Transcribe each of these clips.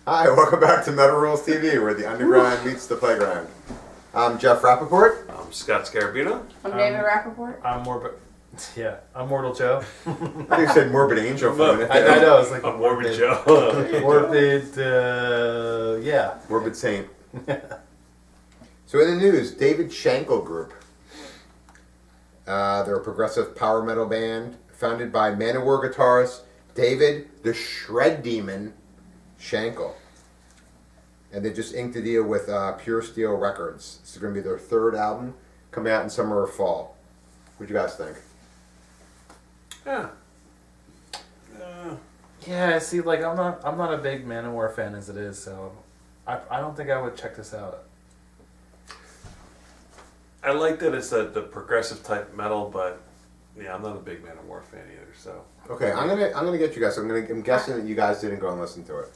Hi, welcome back to Metal Rules TV, where the underground meets the playground. I'm Jeff Rappaport. I'm Scott Scarabino. I'm David Rappaport. I'm Mortal Joe. I think you said Morbid Angel for a minute. I know, it's like I'm Morbid Joe. Morbid, yeah. Morbid Saint. So in the news, David SHANKLE Group. They're a progressive power metal band founded by Manowar guitarist David the Shred Demon SHANKLE. And they just inked a deal with Pure Steel Records. This is going to be their third album, coming out in summer or fall. What do you guys think? Yeah, see, like I'm not a big Manowar fan as it is, so I don't think I would check this out. I like that it's the progressive type metal, but yeah, I'm not a big Manowar fan either. So Okay, I'm gonna get you guys. I'm guessing that you guys didn't go and listen to it.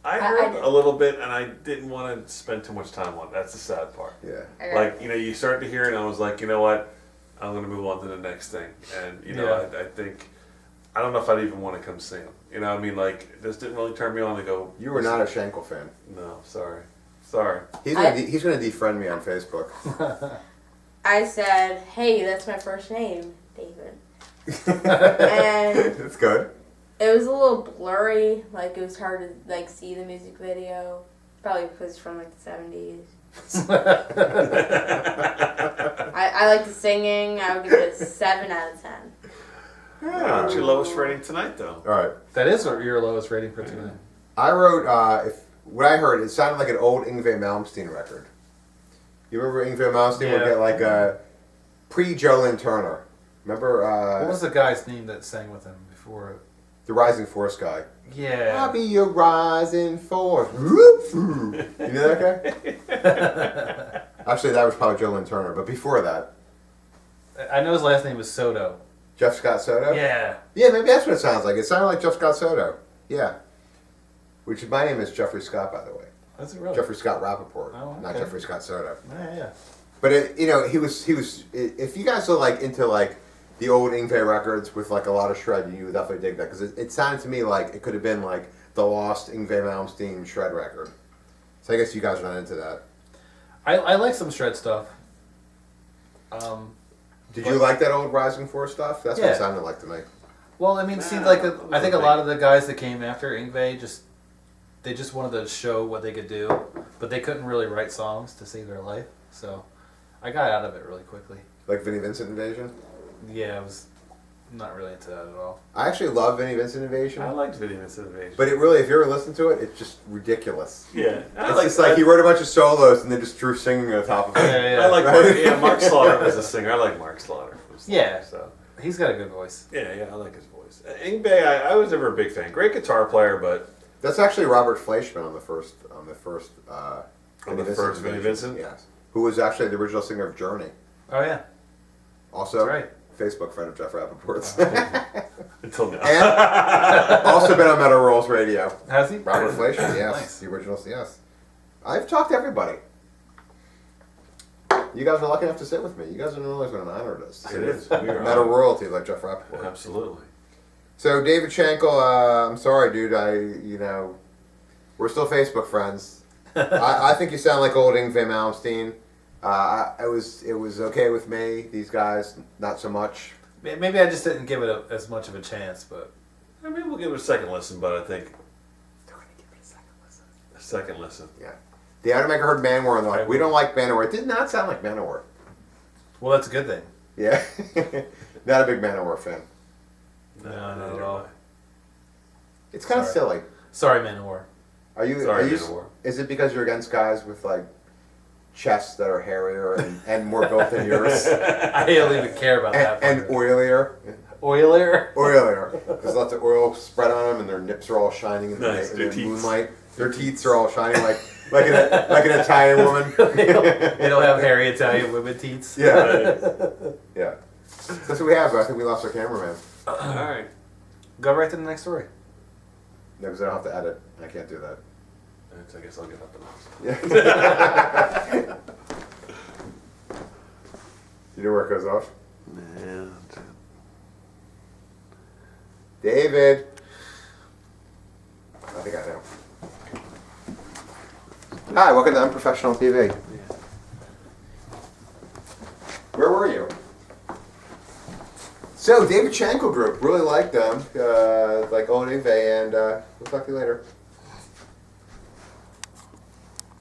I heard a little bit, and I didn't want to spend too much time on it. That's the sad part. Yeah. Like, you start to hear it, and I was like, you know what? I'm going to move on to the next thing. And, I think, I don't know if I'd even want to come see them. You know, I mean, like, this didn't really turn me on to go. You were not a SHANKLE fan. No, sorry. He's gonna defriend me on Facebook. I said, hey, that's my first name, David. And That's good. it was a little blurry. Like, it was hard to, like, see the music video. Probably because it's from, like, the 70s. I like the singing. I would give it a 7 out of 10. What's your lowest rating tonight, though? All right. That is your lowest rating for tonight. I wrote. What I heard, it sounded like an old Yngwie Malmsteen record. You remember Yngwie Malmsteen would get like a pre-Jolene Turner. Remember? What was the guy's name that sang with him before? The Rising Force guy. Yeah. I'll be your rising force. You know that guy? Actually, that was probably Jolene Turner. But before that, I know his last name was Soto. Jeff Scott Soto. Yeah. Yeah, maybe that's what it sounds like. It sounded like Jeff Scott Soto. Yeah. Which my name is Jeffrey Scott, by the way. That's it, really? Jeffrey Scott Rappaport, Oh, okay. not Jeffrey Scott Soto. Yeah. But he was. If you guys are like into like the old Yngwie records with like a lot of shred, you would definitely dig that because it sounded to me like it could have been like the lost Yngwie Malmsteen shred record. So I guess you guys are not into that. I like some shred stuff. Did you like that old Rising Force stuff? That's what it sounded like to me. Well, I mean, it seemed like I think a lot of the guys that came after Yngwie they just wanted to show what they could do, but they couldn't really write songs to save their life. So I got out of it really quickly. Like Vinnie Vincent Invasion? Yeah, I was not really into that at all. I actually love Vinnie Vincent Invasion. I liked Vinnie Vincent Invasion. But it really, if you ever listen to it, it's just ridiculous. Yeah. It's just like he wrote a bunch of solos and then just drew singing on top of it. Yeah. I like Mark Slaughter as a singer. I like Mark Slaughter. Yeah. So. He's got a good voice. Yeah, I like his voice. Yngwie, I was never a big fan. Great guitar player, but That's actually Robert Fleischman on the first Vinnie Vincent? Yes. Who was actually the original singer of Journey. Oh yeah. Also, That's right. Facebook friend of Jeff Rappaport's. until now. And also been on Metal Rolls Radio. Has he? Robert Fleischman, yes. Nice. The original, yes. I've talked to everybody. You guys are lucky enough to sit with me. You guys don't realize what an honor it is. It is. We are Metal honored. royalty like Jeff Rappaport. Absolutely. So David SHANKLE, I'm sorry, dude. We're still Facebook friends. I think you sound like old Yngwie Malmsteen. It was okay with me. These guys, not so much. Maybe I just didn't give it as much of a chance, but I mean, we'll give it a second listen, but I think They're gonna give it a second listen. a second listen. Yeah. The Automaker heard Manowar and they're like, we don't like Manowar. It did not sound like Manowar. well, that's a good thing. Yeah. Not a big Manowar fan. No, not neither at all. am I. It's kind of silly. Sorry, Manowar. Are you? Sorry, are you? Manowar. Is it because you're against guys with like chests that are hairier and more built than yours, I don't even care about that. and oilier? Oilier. Oilier. There's lots of oil spread on them, and their nips are all shining in the, Nice. in Their the teats. moonlight. Their teeth are all shining like an Italian woman. they don't have hairy Italian women teats. Yeah. Yeah. That's what we have. But I think we lost our cameraman. All right. Go right to the next story. No, because I don't have to edit. I can't do that. I guess I'll get up and Yeah. You know where it goes off? Man. David. I think I know. Hi, welcome to Unprofessional TV. Where were you? So, David Shankle Group, really liked them, like Old Ingve, and we'll talk to you later.